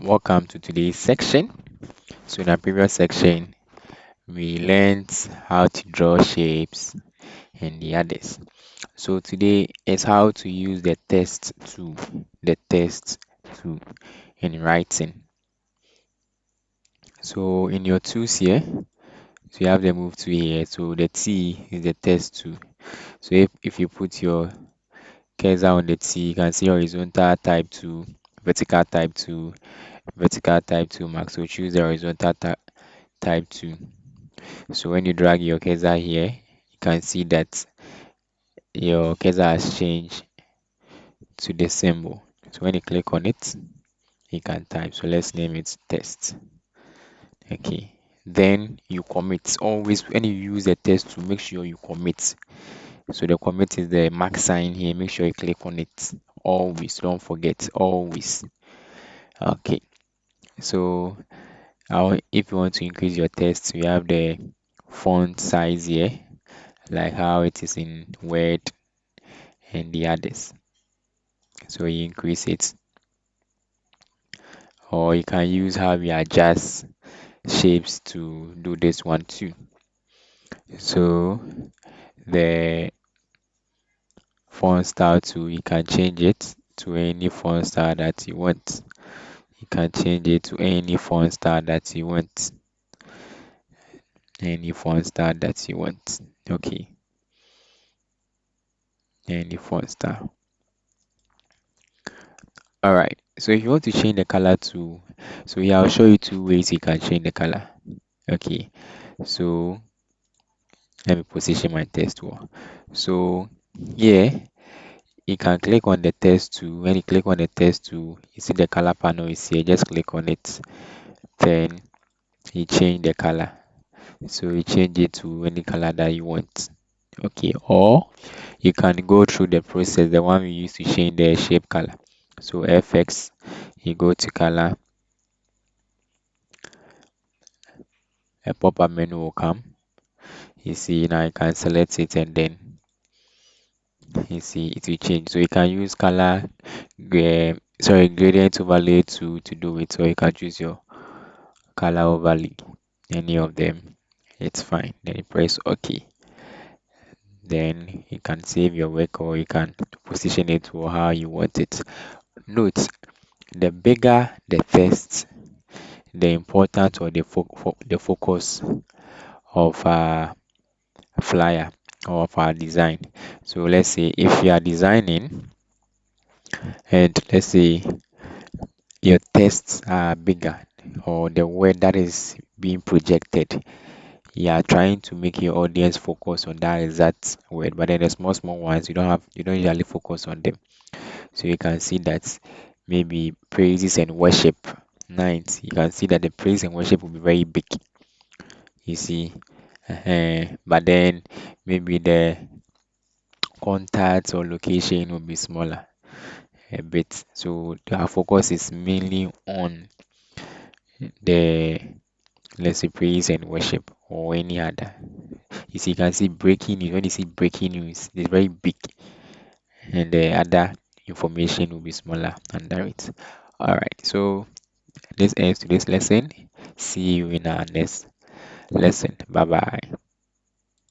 welcome to today's section. So in our previous section, we learned how to draw shapes and the others. So today is how to use the test tool in writing. So in your tools here, so you have the move tool here. So the T is the test tool. So if you put your cursor on the T, you can see horizontal type 2, vertical type 2, vertical type 2 mark. So choose the horizontal type 2. So when you drag your cursor here, you can see that your cursor has changed to the symbol. So when you click on it, you can type. So let's name it test. Okay. Then you commit. Always when you use the test to make sure you commit. So the commit is the mark sign here. Make sure you click on it. Always. Don't forget. Always. Okay. So if you want to increase your test, we have the font size here, like how it is in Word and the others. So you increase it, or you can use how we adjust shapes to do this one too. So the font style too, you can change it to any font style that you want. You can change it to any font style that you want. Any font style that you want. Okay, any font style. All right. So if you want to change the color to, so yeah, I'll show you two ways you can change the color. Okay. So let me position my test tool. So yeah, you can click on the test tool. When you click on the test tool, you see the color panel is here. Just click on it. Then you change the color. So you change it to any color that you want. Okay. Or you can go through the process, the one we use to change the shape color. So FX, you go to color, a pop-up menu will come. You see now you can select it and then you see it will change. So you can use gradient overlay to do it. So you can choose your color overlay, any of them. It's fine. Then you press OK. Then you can save your work or you can position it to how you want it. Note, the bigger the text, the important or the focus of flyer or of our design. So let's say if you are designing and let's say your tests are bigger or the word that is being projected, you are trying to make your audience focus on that exact word, but then the small ones you don't usually focus on them. So you can see that maybe praises and worship night, you can see that the praise and worship will be very big, you see. But then maybe the contacts or location will be smaller a bit. So our focus is mainly on the, let's say, praise and worship or any other. You see, you can see breaking news. When you see breaking news, it's very big, and the other information will be smaller under it. All right, so this ends today's lesson. See you in our next lesson. Bye bye.